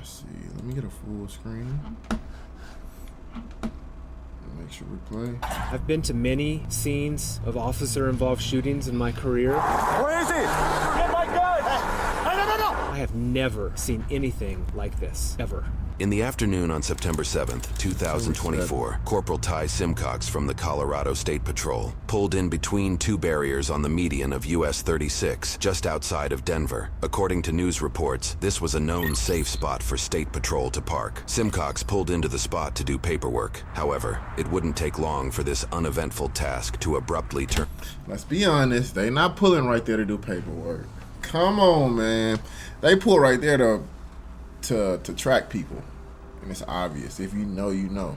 Let's see. Let me get a full screen. Make sure we play. I've been to many scenes of officer-involved shootings in my career. Where is he? Get my gun! No! I have never seen anything like this, ever. In the afternoon on September 7th, 2024, Corporal Ty Simcox from the Colorado State Patrol pulled in between two barriers on the median of US 36, just outside of Denver. According to news reports, this was a known safe spot for State Patrol to park. Simcox pulled into the spot to do paperwork. However, it wouldn't take long for this uneventful task to abruptly turn. Let's be honest, they not pulling right there to do paperwork. Come on, man. They pull right there to track people. And it's obvious. If you know, you know.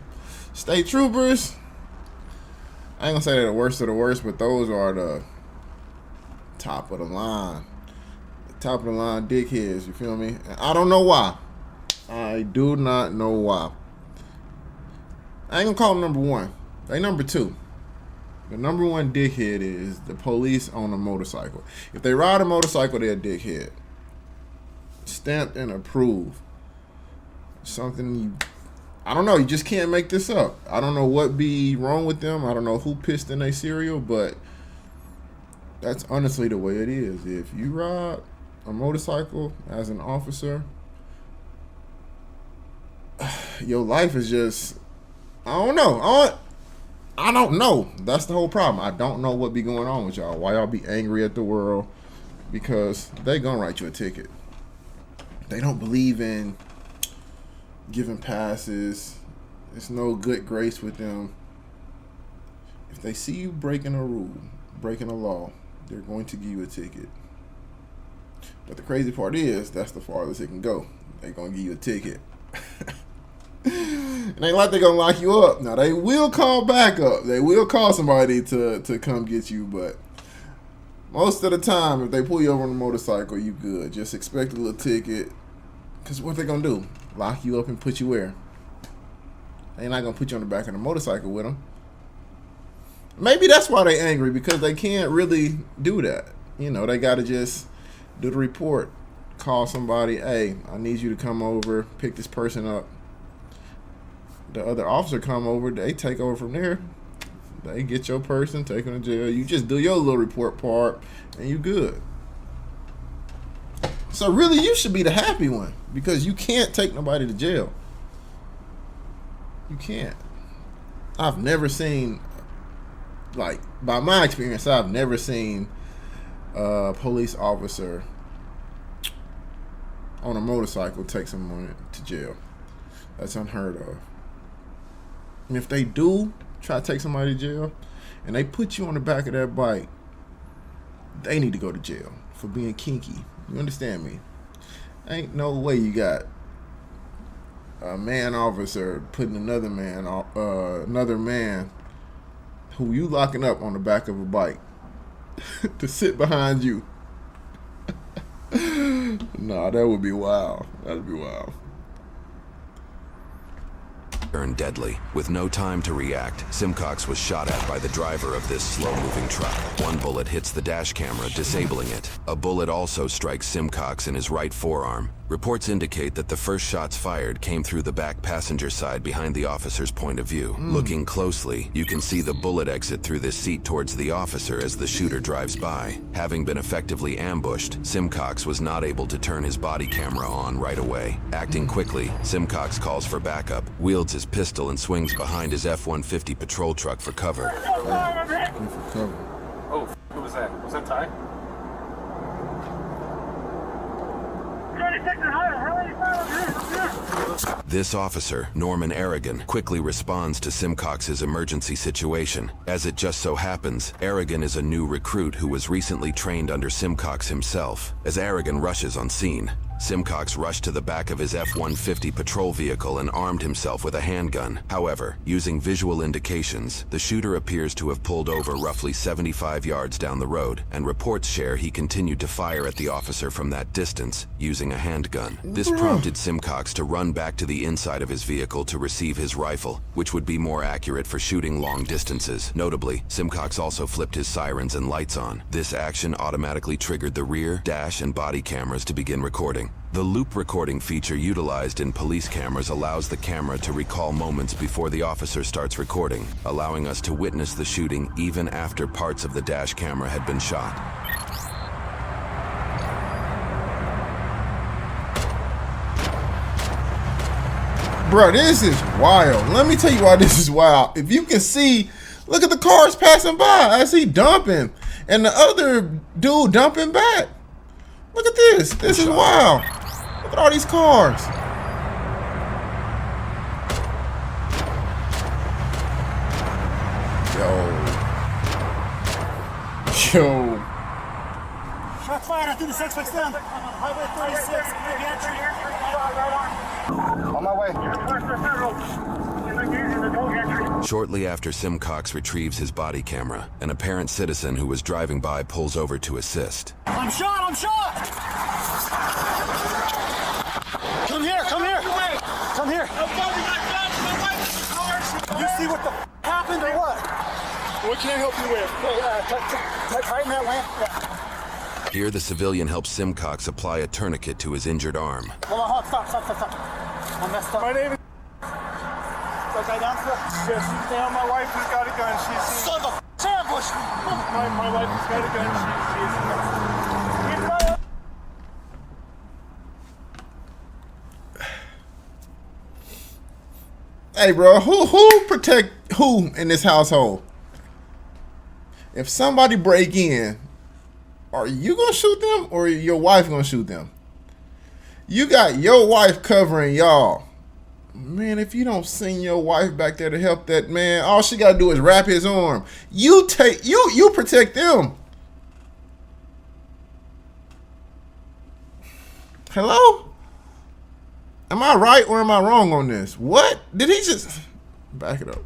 State troopers, I ain't gonna say they're the worst of the worst, but those are the top of the line. The top of the line dickheads, you feel me? And I don't know why. I do not know why. I ain't gonna call them number one. They number two. The number one dickhead is the police on a motorcycle. If they ride a motorcycle, they're a dickhead. Stamped and approved. Something I don't know, you just can't make this up. I don't know what be wrong with them. I don't know who pissed in their cereal, but that's honestly the way it is. If you ride a motorcycle as an officer, your life is just, I don't know. I don't know. That's the whole problem. I don't know what be going on with y'all. Why y'all be angry at the world? Because they gonna write you a ticket. They don't believe in giving passes. There's no good grace with them. If they see you breaking a rule, breaking a law, they're going to give you a ticket. But the crazy part is, that's the farthest it can go. They're going to give you a ticket. It ain't like they're going to lock you up. Now, they will call backup. They will call somebody to come get you, but most of the time, if they pull you over on a motorcycle, you good. Just expect a little ticket. Because what they going to do? Lock you up and put you where? They're not going to put you on the back of the motorcycle with them. Maybe that's why they angry, because they can't really do that. You know, they got to just do the report. Call somebody, hey, I need you to come over, pick this person up. The other officer come over, they take over from there. They get your person, take them to jail. You just do your little report part, and you good. So really, you should be the happy one, because you can't take nobody to jail. You can't. I've never seen, like, by my experience, I've never seen a police officer on a motorcycle take someone to jail. That's unheard of. And if they do try to take somebody to jail, and they put you on the back of that bike, they need to go to jail for being kinky. You understand me? Ain't no way you got a man officer putting another man who you locking up on the back of a bike to sit behind you. Nah, that would be wild. That'd be wild. Turned deadly. With no time to react, Simcox was shot at by the driver of this slow-moving truck. One bullet hits the dash camera, disabling it. A bullet also strikes Simcox in his right forearm. Reports indicate that the first shots fired came through the back passenger side behind the officer's point of view. Looking closely, you can see the bullet exit through this seat towards the officer as the shooter drives by. Having been effectively ambushed, Simcox was not able to turn his body camera on right away. Acting quickly, Simcox calls for backup, wields his pistol, and swings behind his F-150 patrol truck for cover. Oh, who was that? Was that Ty? This officer, Norman Aragon, quickly responds to Simcox's emergency situation. As it just so happens, Aragon is a new recruit who was recently trained under Simcox himself. As Aragon rushes on scene, Simcox rushed to the back of his F-150 patrol vehicle and armed himself with a handgun. However, using visual indications, the shooter appears to have pulled over roughly 75 yards down the road, and reports share he continued to fire at the officer from that distance using a handgun. This prompted Simcox to run back to the the inside of his vehicle to receive his rifle, which would be more accurate for shooting long distances. Notably, Simcox also flipped his sirens and lights on. This action automatically triggered the rear, dash, and body cameras to begin recording. The loop recording feature utilized in police cameras allows the camera to recall moments before the officer starts recording, allowing us to witness the shooting even after parts of the dash camera had been shot. Bro, this is wild. Let me tell you why this is wild. If you can see, look at the cars passing by. I see dumping, and the other dude dumping back. Look at this. This is wild. Look at all these cars. Yo. Shots fired. I think the suspect's down. Highway 36. On my way. Shortly after Simcox retrieves his body camera, an apparent citizen who was driving by pulls over to assist. I'm shot! I'm shot! Come here! Come here! Come here! You see what the happened or what? What can I help you with? Tighten that lamp. Yeah. Here, the civilian helps Simcox apply a tourniquet to his injured arm. Hold on, stop. I messed up. My name is... Okay, down to yes, down. My wife has got a gun. She's... Son of a ambush! My wife has got a gun. Hey, bro, who protect who in this household? If somebody break in, are you gonna shoot them or your wife gonna shoot them? You got your wife covering y'all. Man, if you don't send your wife back there to help that man, all she gotta do is wrap his arm. You protect them. Hello? Am I right or am I wrong on this? What? Did he just back it up?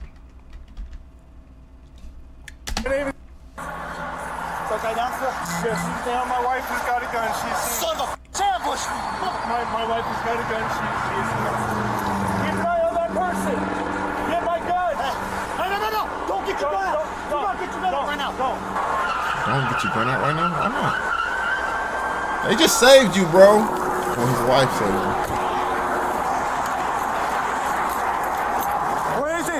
Okay, down to yes, down. My wife has got a gun. She's... Son of a ambush! My wife has got a gun. She's... Keep an eye on that person! Get my gun! Hey, no! Don't get your gun out! Do not get your gun out right now! Don't get your gun out right now? Why not? They just saved you, bro. Well, his wife saved you. Where is he?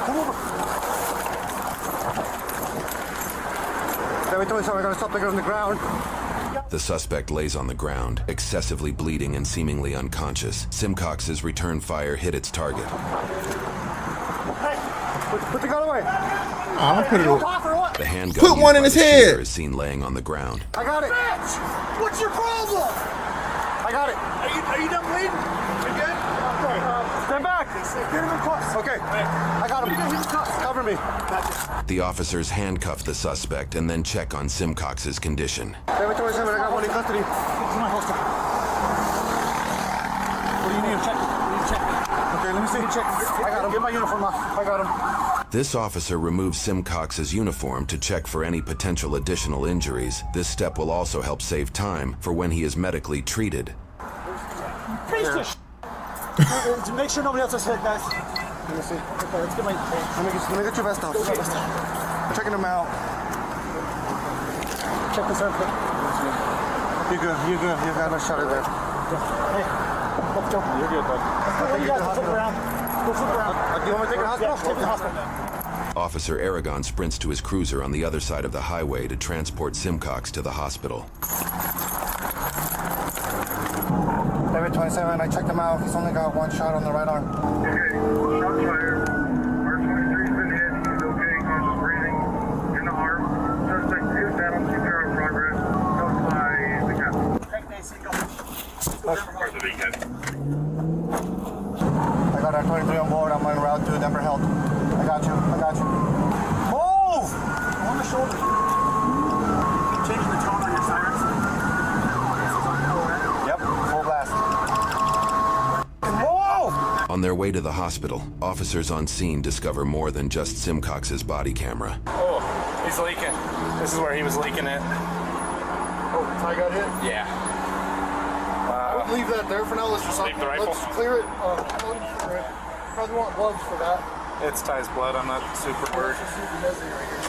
Come over. We're gonna stop the on the ground. The suspect lays on the ground, excessively bleeding and seemingly unconscious. Simcox's return fire hit its target. Hey, Put the gun away. I'll put it away. The handgun Put one in his head. is seen laying on the ground. I got it. bitch! What's your problem? I got it. Are you done bleeding? You good? Stand back. Get him in cuffs. Okay. I got him. Cover me. The officers handcuff the suspect and then check on Simcox's condition. 727, I got one in custody. This is my holster. What do you need? Check. Okay, let me see. Check. I got him. Get my uniform off. I got him. This officer removes Simcox's uniform to check for any potential additional injuries. This step will also help save time for when he is medically treated. Piece of shit. To make sure nobody else is hit, guys. Let me see. Okay, let's get my... Let me get your vest off. I'm checking him out. Check this out. You're good. You got no shot at there. Hey, let's go. You're good, bud. Let's go. You guys flip around. Go flip around. Do you want me to take the hospital? Yeah, take the hospital. Officer Aragon sprints to his cruiser on the other side of the highway to transport Simcox to the hospital. David 27, I checked him out. He's only got one shot on the right arm. Okay, shots fired. R23's been hit. He's okay. Conscious breathing in the arm. Suspect is down. CPR in progress. Notify the captain. Thank Nancy. Go. For the weekend. I got R23 on board. I'm en route to Denver Health. I got you. Move! On the shoulder. Changing the tone on your sirens. Yep, full blast. Move! On their way to the hospital, officers on scene discover more than just Simcox's body camera. Oh, he's leaking. This is where he was leaking it. Oh, I got hit? Yeah. leave that there for now. Let's just Leave the rifle? let's clear it. Probably want gloves for that. It's Ty's blood. I'm not super worried. Let's just leave the messy right here.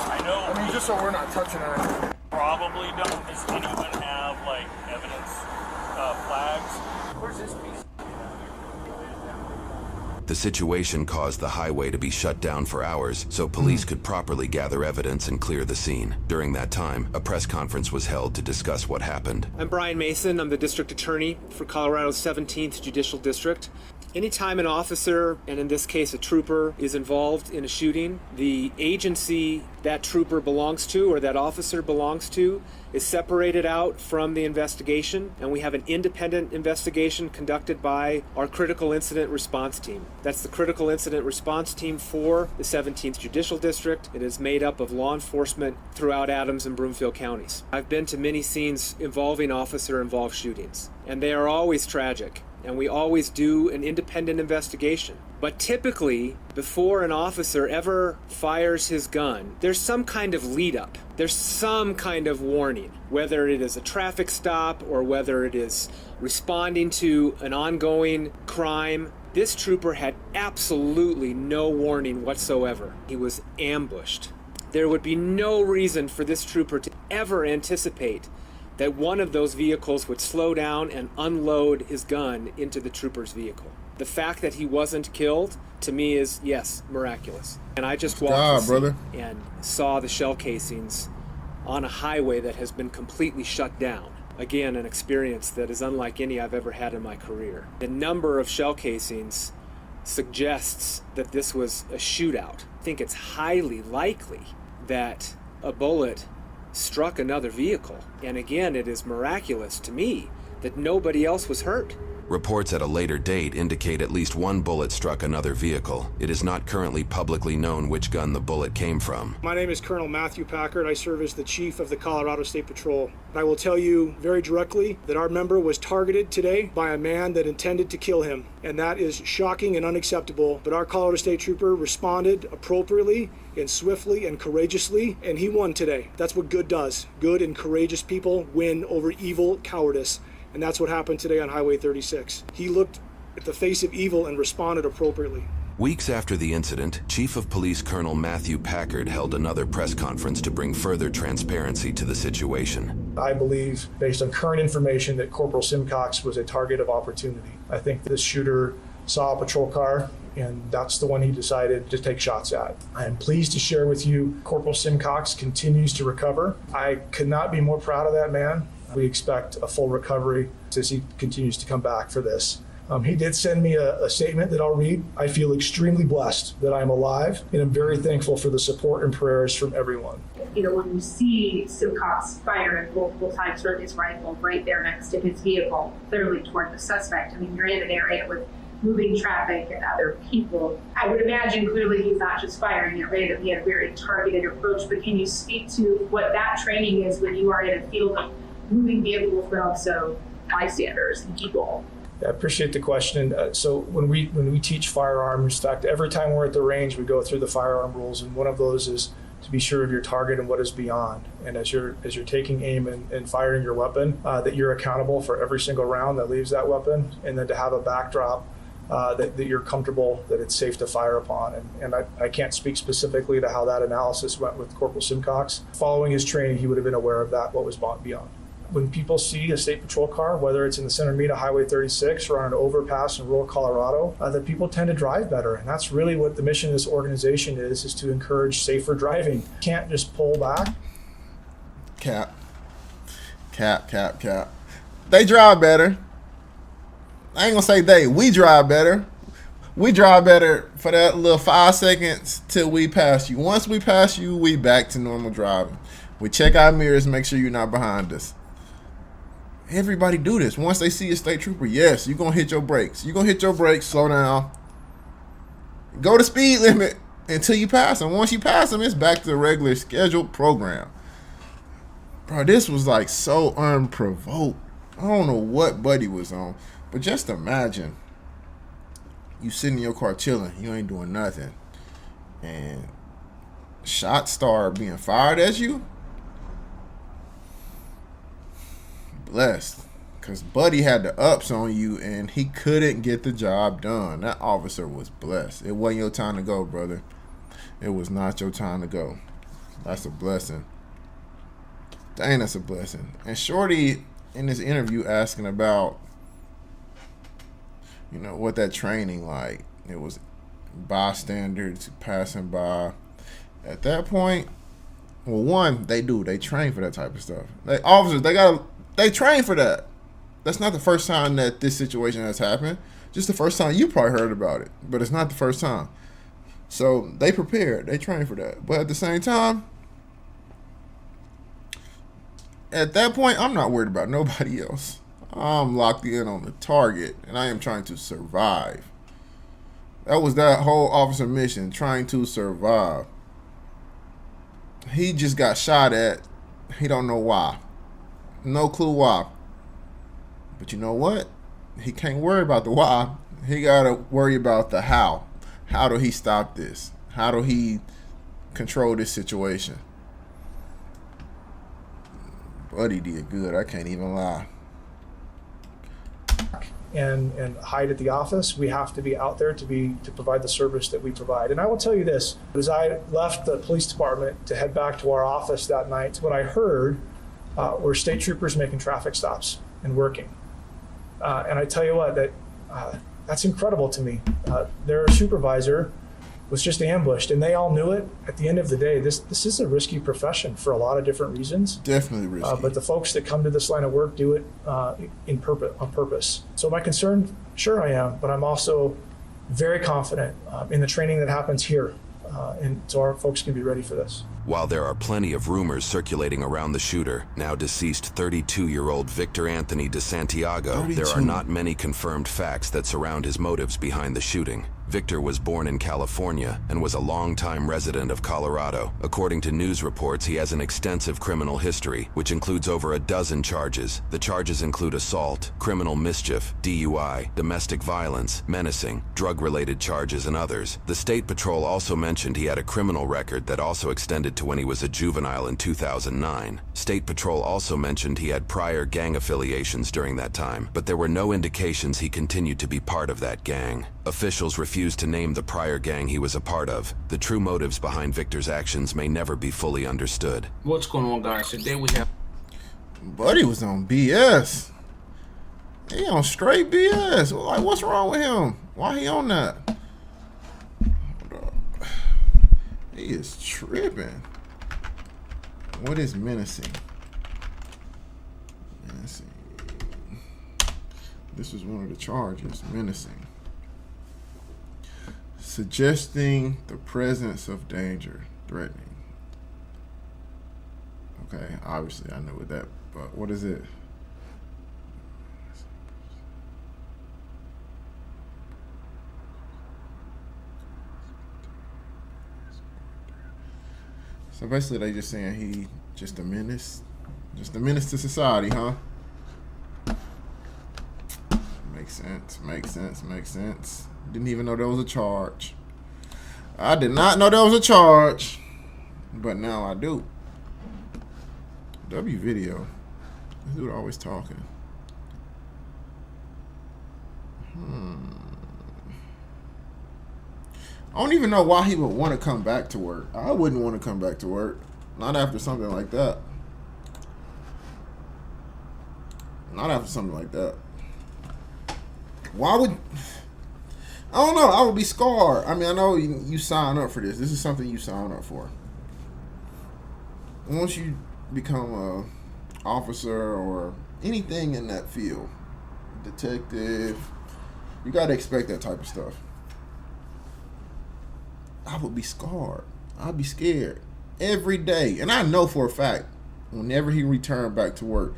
I know. I mean, just so we're not touching anything. Probably don't. Does anyone have like evidence flags? Where's this piece? The situation caused the highway to be shut down for hours so police could properly gather evidence and clear the scene. During that time, a press conference was held to discuss what happened. I'm Brian Mason. I'm the district attorney for Colorado's 17th Judicial District. Anytime an officer, and in this case a trooper, is involved in a shooting, the agency that trooper belongs to or that officer belongs to is separated out from the investigation, and we have an independent investigation conducted by our critical incident response team. That's the critical incident response team for the 17th Judicial District. It is made up of law enforcement throughout Adams and Broomfield counties. I've been to many scenes involving officer-involved shootings, and they are always tragic. And we always do an independent investigation. But typically, before an officer ever fires his gun, there's some kind of lead up. There's some kind of warning, whether it is a traffic stop or whether it is responding to an ongoing crime. This trooper had absolutely no warning whatsoever. He was ambushed. There would be no reason for this trooper to ever anticipate that one of those vehicles would slow down and unload his gun into the trooper's vehicle. The fact that he wasn't killed, to me, is, yes, miraculous. And I just walked and saw the shell casings on a highway that has been completely shut down. Again, an experience that is unlike any I've ever had in my career. The number of shell casings suggests that this was a shootout. I think it's highly likely that a bullet struck another vehicle. And again, it is miraculous to me that nobody else was hurt. Reports at a later date indicate at least one bullet struck another vehicle. It is not currently publicly known which gun the bullet came from. My name is Colonel Matthew Packard. I serve as the Chief of the Colorado State Patrol. I will tell you very directly that our member was targeted today by a man that intended to kill him, and that is shocking and unacceptable. But our Colorado State Trooper responded appropriately and swiftly and courageously, and he won today. That's what good does. Good and courageous people win over evil cowardice. And that's what happened today on Highway 36. He looked at the face of evil and responded appropriately. Weeks after the incident, Chief of Police Colonel Matthew Packard held another press conference to bring further transparency to the situation. I believe, based on current information, that Corporal Simcox was a target of opportunity. I think this shooter saw a patrol car, and that's the one he decided to take shots at. I am pleased to share with you Corporal Simcox continues to recover. I could not be more proud of that man. We expect a full recovery as he continues to come back for this. He did send me a statement that I'll read. I feel extremely blessed that I'm alive, and I'm very thankful for the support and prayers from everyone. You know, when you see Simcox fire multiple times from his rifle right there next to his vehicle, clearly toward the suspect, I mean, you're in an area with moving traffic and other people. I would imagine clearly he's not just firing at random, he had a very targeted approach, but can you speak to what that training is when you are in a field of moving vehicles, but also bystanders and people? I appreciate the question. So when we teach firearms, in fact, every time we're at the range, we go through the firearm rules, and one of those is to be sure of your target and what is beyond. And as you're taking aim and firing your weapon, that you're accountable for every single round that leaves that weapon, and then to have a backdrop that you're comfortable that it's safe to fire upon. And I can't speak specifically to how that analysis went with Corporal Simcox. Following his training, he would have been aware of that, what was beyond. When people see a state patrol car, whether it's in the center meet of Highway 36 or on an overpass in rural Colorado, that people tend to drive better. And that's really what the mission of this organization is to encourage safer driving. You can't just pull back. Cap. They drive better. I ain't gonna say they. We drive better. We drive better for that little 5 seconds till we pass you. Once we pass you, we back to normal driving. We check our mirrors, make sure you're not behind us. Everybody do this. Once they see a state trooper, yes, you're going to hit your brakes. You're going to hit your brakes, slow down. Go to speed limit until you pass them. Once you pass them, it's back to the regular scheduled program. Bro, this was like so unprovoked. I don't know what Buddy was on, but just imagine you sitting in your car chilling. You ain't doing nothing. And shots start being fired at you. Blessed. Because Buddy had the ups on you, and he couldn't get the job done. That officer was blessed. It wasn't your time to go, brother. It was not your time to go. That's a blessing. Dang, that's a blessing. And Shorty, in this interview, asking about, you know, what that training like. It was bystanders passing by. At that point, well, one, they train for that type of stuff. Officers, they train for that. That's not the first time that this situation has happened. Just the first time you probably heard about it, but it's not the first time. So they prepared, they trained for that. But at the same time, at that point, I'm not worried about nobody else. I'm locked in on the target, and I am trying to survive. That was that whole officer mission, trying to survive. He just got shot at. He don't know why. No clue why. But you know what? He can't worry about the why. He got to worry about the how. How do he stop this? How do he control this situation? Buddy did good. I can't even lie. And hide at the office. We have to be out there to provide the service that we provide. And I will tell you this, as I left the police department to head back to our office that night, what I heard were state troopers making traffic stops and working. And I tell you what, that's incredible to me. Their supervisor was just ambushed, and they all knew it. At the end of the day, this is a risky profession for a lot of different reasons. Definitely risky. But the folks that come to this line of work do it on purpose. So my concern, sure I am, but I'm also very confident in the training that happens here. And so our folks can be ready for this. While there are plenty of rumors circulating around the shooter, now deceased 32-year-old Victor Anthony de Santiago, 32. there are not many confirmed facts that surround his motives behind the shooting. Victor was born in California and was a longtime resident of Colorado. According to news reports, he has an extensive criminal history, which includes over a dozen charges. The charges include assault, criminal mischief, DUI, domestic violence, menacing, drug-related charges, and others. The State Patrol also mentioned he had a criminal record that also extended to when he was a juvenile in 2009. State Patrol also mentioned he had prior gang affiliations during that time, but there were no indications he continued to be part of that gang. Officials refused to name the prior gang he was a part of. The true motives behind Victor's actions may never be fully understood. What's going on, guys? Today we have... Buddy was on BS. He on straight BS. Like, what's wrong with him? Why he on that? Hold up. He is tripping. What is menacing? Menacing. This was one of the charges. Menacing. Suggesting the presence of danger, threatening. Okay, obviously I know what that, but what is it? So basically they just saying he just a menace to society, huh? Makes sense. Didn't even know there was a charge. I did not know there was a charge, but now I do. W video. This dude always talking. I don't even know why he would want to come back to work. I wouldn't want to come back to work. Not after something like that. Why would... I don't know. I would be scarred. I mean, I know you sign up for this. This is something you sign up for. Once you become a officer or anything in that field, detective, you got to expect that type of stuff. I would be scarred. I'd be scared every day. And I know for a fact, whenever he returned back to work,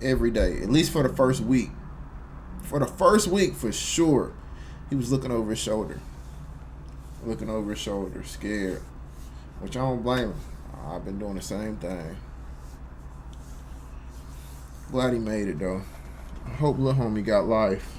every day, at least for the first week, for sure, he was looking over his shoulder, scared, which I don't blame him. I've been doing the same thing. Glad he made it, though. I hope little homie got life.